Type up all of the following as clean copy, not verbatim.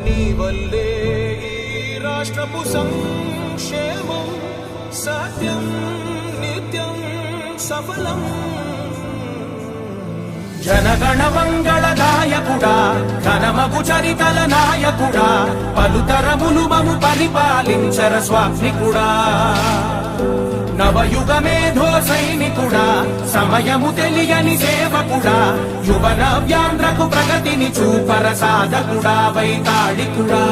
నీ వల్లే ఈ రాష్ట్రపు సంక్షేమం సత్యం నిత్యం సఫలం. జనగణ మంగళ గాయకుడా ఘనమగు చరితల నాయకుడా పలుతరములు మము పరిపాలించర స్వామికుడా. నవయుగ మేధో సైనికుడా సమయము తెలియని సేవకుడా యువ నవ్యాంధ్రకు ప్రగతిని చూపర సాధకుడా వైతాళికుడా.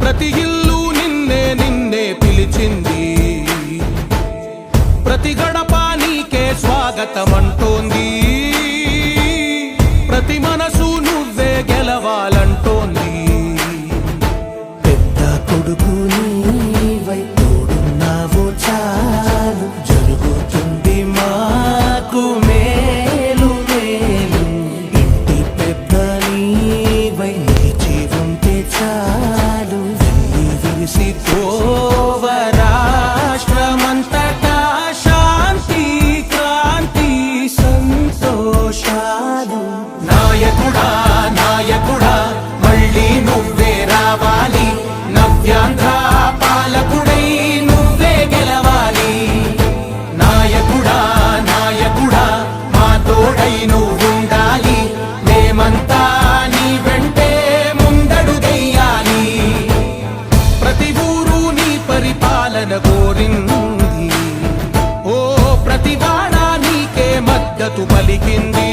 ప్రతి ఇల్లు నిన్నే నిన్నే పిలిచింది, ప్రతి గడప నీకే స్వాగతమంటోంది, ప్రతి మనసు నువ్వే గెలవాలంటోంది. పెద్ద కొడుకు నీవై తోడున్నావు చాలు, జరుగుతుంది మాకు మేలు మేలు. ఇంటి పెద్ద నీవై నిలిచి ఉంటే చాలు, వెళ్ళి విరిసి తోవ రాష్ట్రమంతటా శాంతి క్రాంతి సంతోషాలు. నాయకుడా నాయకుడా మళ్ళీ నువ్వే రావాలి, నవ్యాంధ్ర పాలకుడై నువ్వే గెలవాలి. నాయకుడా నాయకుడా మా తోడై నువ్వుండాలి, మేమంతా నీ వెంటే ముందడుగెయ్యాలి. ప్రతి ఊరు నీ పరిపాలన కోరింది, ఓ ప్రతి వాడ నీకే మద్దతు పలికింది.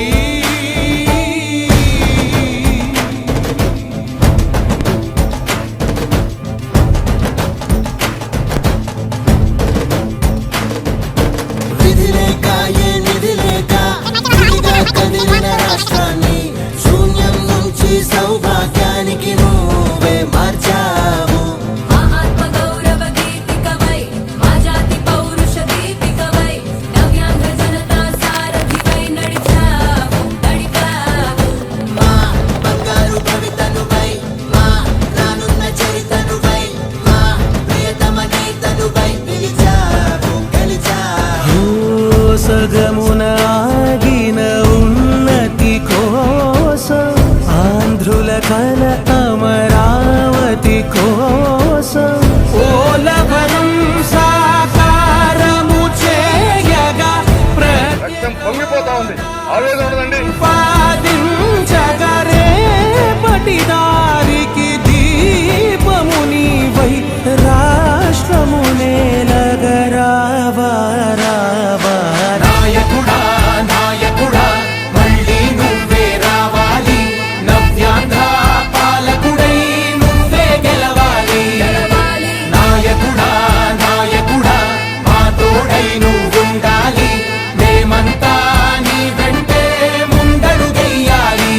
రాష్ట్రాన్ని శూన్యం నుంచి సౌభాగ్యానికి నువ్వే మార్చావు. ఆత్మ గౌరవ గీతికవై మా జాతి పౌరుష దీపికవై నవ్యాంధ్ర జనతా సారథివై నడిచావు నడిపావు. మా బంగారు భవితనువై, మా రానున్న చరితనువై, మా ప్రియతమ గీతనువై పిలిచావు గెలిచావు. సగమున ఆగిన ఉన్నతి కోసం, ఆంధ్రుల కల అమరావతి కోసం, ఓలవరం సాకారము చేయగా పొంగిపోతా ఉంది, ఆవేదన ఉండదండి. ప్రతిపాదించగరేపటి దారికి దీపము నీవై రాష్ట్రము నేలగరావా రావా. నాయకుడా నాయకుడా మళ్ళీ నువ్వే రావాలి, నవ్యాంధ్ర పాలకుడై నువ్వే గెలవాలి. నాయకుడా నాయకుడా మా తోడై నువ్వుండాలి, మేమంతా నీ వెంటే ముందడుగెయ్యాలి.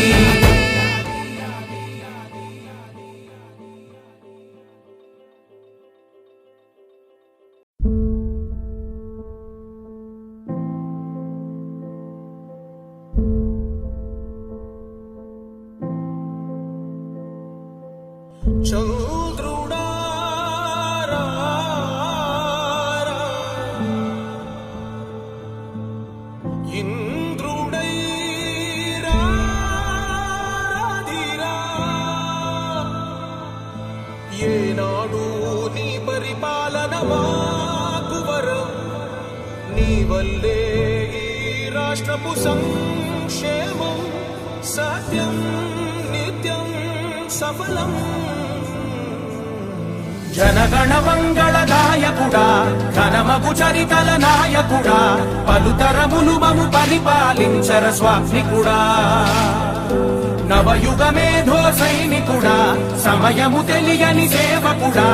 చంద్రుడా రా రా, ఇంద్రుడై రాధిరా. ఏనాడు నీ పరిపాలన మాకు వరం, నీ వల్లే ఈ రాష్ట్రపు సంక్షేమం సత్యం నిత్యం సఫలం. జనగణ మంగళ గాయకుడా ఘనమగు చరితల నాయకుడా పలుతరములు మము పరిపాలించర స్వామికుడా. నవయుగ మేధో సైనికుడా సమయము తెలియని సేవకుడా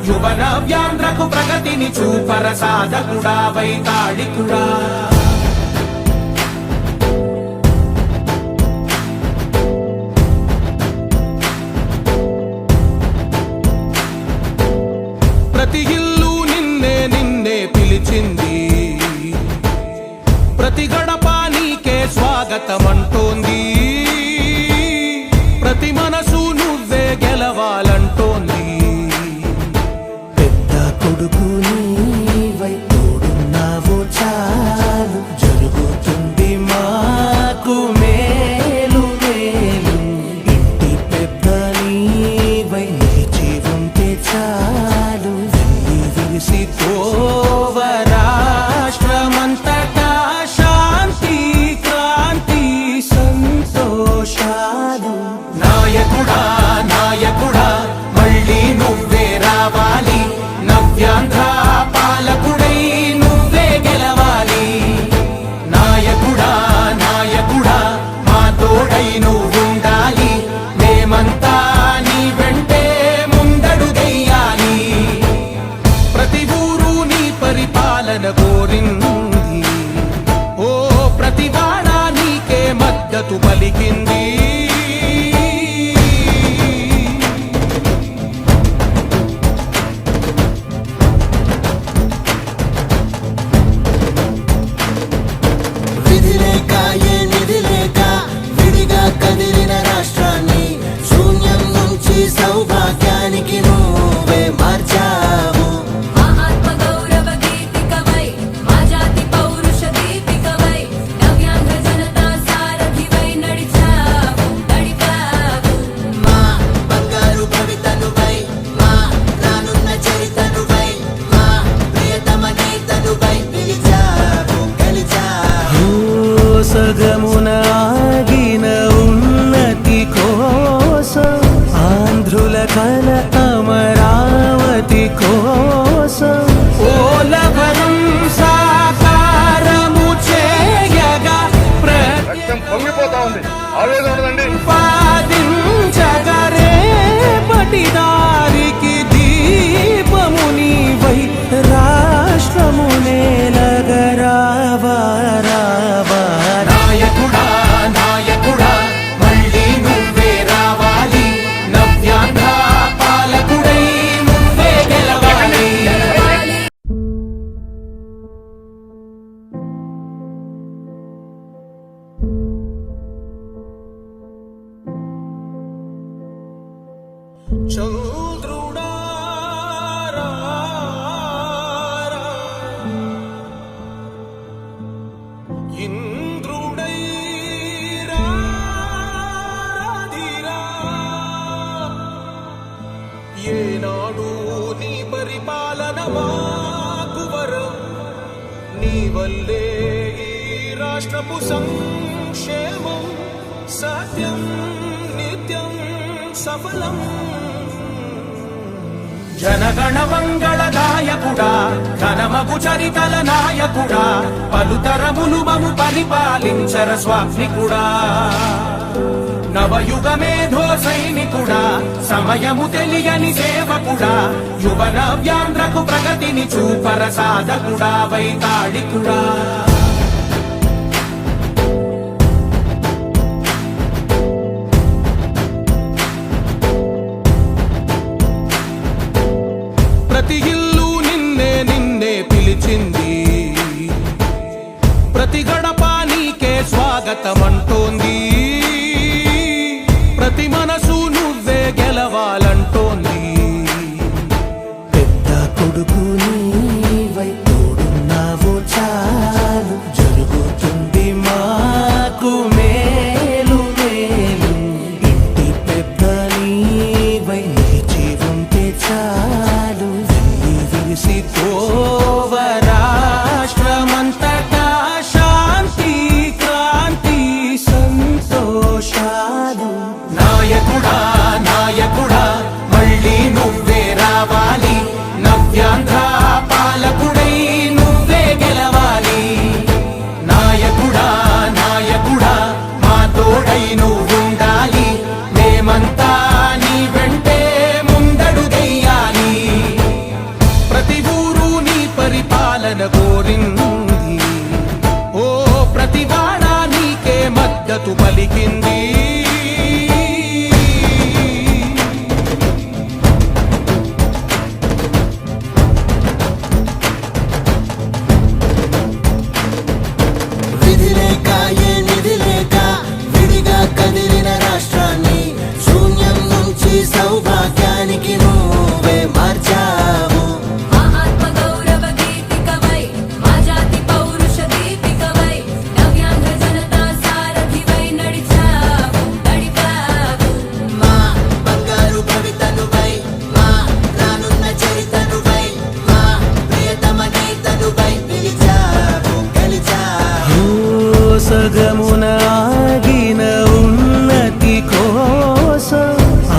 యువ నవ్యాంధ్రకు ప్రగతిని చూపర సాధకుడా వైతాళికుడా. ప్రతి ఇల్లు నిన్నే నిన్నే పిలిచింది, ప్రతి గడప నీకే స్వాగతమంటోంది, ప్రతి మనసు నువ్వే గెలవాలంటోంది. పెద్ద కొడుకు నీవై విరిసిపోవ రాష్ట్రమంతటా శాంతి క్రాంతి సంతోషాలు. నాయకుడా నాయకుడా మళ్ళీ నువ్వే రావాలి, నవ్యాంధ్ర పాలకుడై నువ్వే గెలవాలి. నాయకుడా నాయకుడా మా తోడై నువ్వుండాలి, మేమంతా నీ వెంటే ముందడుగెయ్యాలి. ప్రతి ఊరు నీ పరిపాలన కోరింది, ఓ ప్రతి వాడ నీకే మద్దతు పలికింది. విధి లేక ఏ నిధి లేక విడిగా కదిలిన రాష్ట్రాన్ని శూన్యం నుంచి సౌభాగ్యానికి నువ్వే మార్చావు. మా ఆత్మ గౌరవ గీతికవై మా జాతి పౌరుష దీపికవై నవ్యాంధ్ర జనతా సారథివై నడిచావు నడిపావు. మా బంగారు భవితనువై మా రానున్న చరితనువై మా ప్రియతమ నేతనువై పిలిచావు గెలిచావు. సగమున ఆగిన ఉన్నతి కోసం, ఆంధ్రుల కల అమరావతి కోసం, పోలవరం సాకారము చేయగా రక్తం పొంగిపోతా ఉంది, ఆవేదన ఉండదండి. ప్రతిపాదించగరే పటిదారికి దీపము నీవై రాష్ట్రము నేలగరావా రావా. నాయకుడా నాయకుడా మళ్ళీ నువ్వే రావాలి, నవ్యాంధ్ర పాలకుడై నువ్వే గెలవాలి. చంద్రుడా రా రా, ఇంద్రుడై రాధిరా. ఏనాడు నీ పరిపాలన మాకు వరం, నీ వల్లే ఈ రాష్ట్రపు సంక్షేమం సత్యం నిత్యం సఫలం. జనగణ మంగళ గాయకుడా ఘనమగు చరితల నాయకుడా, పలుతరములు మము పరిపాలించర స్వామికుడా. నవయుగ మేధో సైనికుడా సమయము తెలియని సేవకుడా, యువ నవ్యాంధ్రకు ప్రగతిని చూపర సాధకుడా వైతాళికుడా. ప్రతి ఇల్లు నిన్నే నిన్నే పిలిచింది, ప్రతి గడప నీకే స్వాగతమంటోంది. ప్రతి మనసు నువ్వే గెలవాలంటోంది. పెద్ద కొడుకు నీవై తోడున్నావు చాలు, జరుగుతుంది మాకు మేలు మేలు. ఇంటి పెద్ద నీవై నిలిచి ఉంటే చాలు, విరిసిపోవ రాష్ట్రమంతటా శాంతి క్రాంతి సంతోషాలు. నాయకుడా నాయకుడా మళ్ళీ నువ్వే రావాలి, నవ్యాంధ్ర పాలకుడై నువ్వే గెలవాలి. నాయకుడా నాయకుడా మా తోడై నువ్వుండాలి, మేమంతా నీ వెంటే ముందడుగెయ్యాలి. ప్రతి ఊరు నీ పరిపాలన కోరింది, ఓ ప్రతి వాడ నీకే మద్దతు పలికింది. విధి లేక ఏ నిధి లేక విడిగా కదిలిన రాష్ట్రాన్ని శూన్యం నుంచి సౌభాగ్యానికి నువ్వే మార్చావు. మా ఆత్మ గౌరవ గీతికవై మా జాతి పౌరుష దీపికవై నవ్యాంధ్ర జనతా సారథివై నడిచావు యుగమున ఆగిన ఉన్నతి కోసం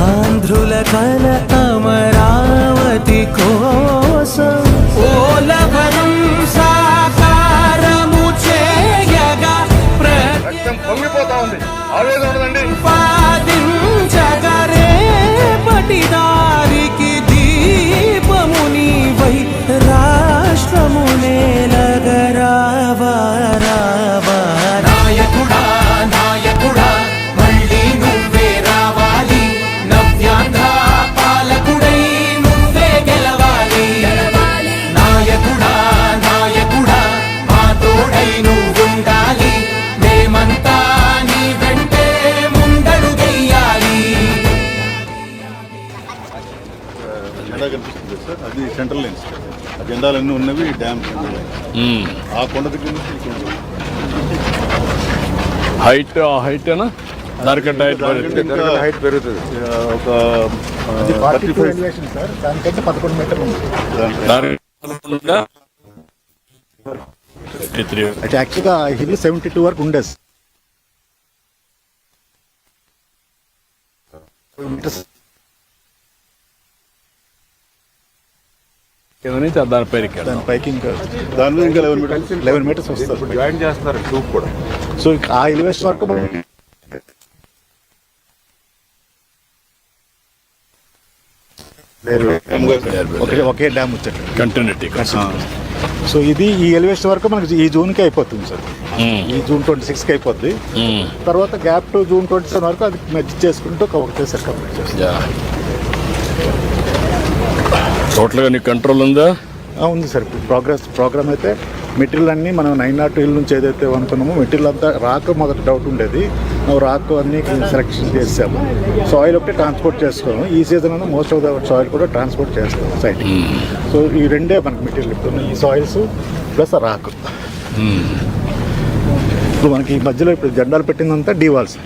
ఆంధ్రుల కల అమరావతి కోసం ఓలవరం సాకారము చేయగా రక్తం పొంగిపోతా ఉంది ఆవేదన ఉండదండి ప్రతిపాదించగరే పటిదారికి దీపము నీవై రాష్ట్రము నేలగరావా రావా నాయకుడా నాయకుడా మళ్ళీ నువ్వే రావాలి నవ్యాంధ్ర పాలకుడై నువ్వే గెలవాలి నాయకుడా నాయకుడా మా తోడై నువ్వుండాలి మేమంతా నీ వెంటే ముందడుగెయ్యాలి జెండా కనిపిస్తుంది సార్, అది సెంట్రల్ లైన్స్. ఆ జెండాలన్నీ ఉన్నవి డ్యామ్ సెంట్రల్ లైన్. ఆ కొండ దగ్గర నుంచి ఈ కొండ వరకు. హైట్ ఏనా దానికంటే హైట్ ఇంకా హైట్ పెరుగుతుంది ఒక 35 సార్ దానికంటే 11 మీటర్లు ఉంది. అయితే యాక్చువల్గా హిల్ 72 వరకు ఉండే కింద నుంచి దాని పైకి దాని పైకి ఇంకా దాని మీద ఇంకా 11 మీటర్స్ వస్తుంది. జాయిన్ చేస్తున్నారు ట్యూబ్ కూడా సో ఆ ఎలివేషన్ వరకు మనం ఒకే డ్యామ్ వచ్చాడు. కంటిన్యూటీ సో ఇది ఈ ఎలివేషన్ వరకు మనకి ఈ జూన్కి అయిపోతుంది సార్. ఈ జూన్ 26కి అయిపోద్ది. తర్వాత గ్యాప్ టు జూన్ 27 వరకు అది మెర్జ్ చేసుకుంటూ ఒకటేసారి కంప్లీట్ చేస్తాం. టోటల్గా నీ కంట్రోల్ ఉందా? ఉంది సార్. ప్రోగ్రామ్ అయితే మెటీరియల్ అన్నీ మనం 902 హిల్ నుంచి ఏదైతే అనుకున్నామో మెటీరియల్ అంతా రాక్ మొదటి డౌట్ ఉండేది. ನಾವು రాక్ అన్నీ సెలెక్షన్ చేసాము. సాయిల్ ఒకటి ట్రాన్స్పోర్ట్ చేసుకోము. ఈ సీజన్ అనేది మోస్ట్ ఆఫ్ ద సాయిల్ కూడా ట్రాన్స్పోర్ట్ చేస్తాం సైట్కి. సో ఈ రెండే మనకి మెటీరియల్ ఇప్పుడు ఈ సాయిల్స్ ప్లస్ రాక్. ఇప్పుడు మనకి ఈ మధ్యలో ఇప్పుడు జెండాలు పెట్టిందంతా D walls.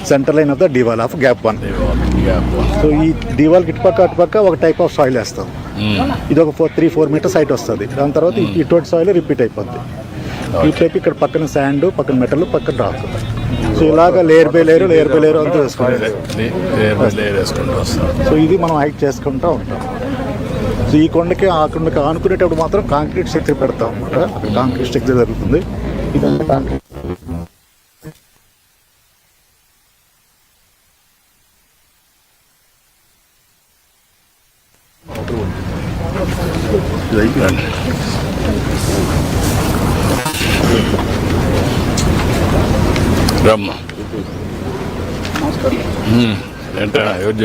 Centre line of the D wall of gap 1. So ఈ డీవాల్కి అటుపక్క ఒక టైప్ ఆఫ్ సాయిల్ వేస్తాం. ఇది ఒక 3-4 మీటర్స్ హైట్ వస్తుంది. దాని తర్వాత ఇటువంటి సాయిల్ రిపీట్ అయిపోద్ది. ఈ టైప్ ఇక్కడ పక్కన శాండ్, పక్కన మెటల్, పక్కన రాక్. సో ఇలాగా లేయర్ బై లేయర్ అంతా వేసుకుంటాం. సో ఇది మనం హైట్ చేసుకుంటూ ఉంటాం. సో ఈ కొండకి ఆ కొండకి ఆనుకునేటప్పుడు మాత్రం కాంక్రీట్ స్ట్రక్చర్ పెడతాం అనమాట. కాంక్రీట్ స్ట్రక్చర్ జరుగుతుంది. ఇదంతా కాంక్రీట్. రమ్మ ఏంటా ఎవరు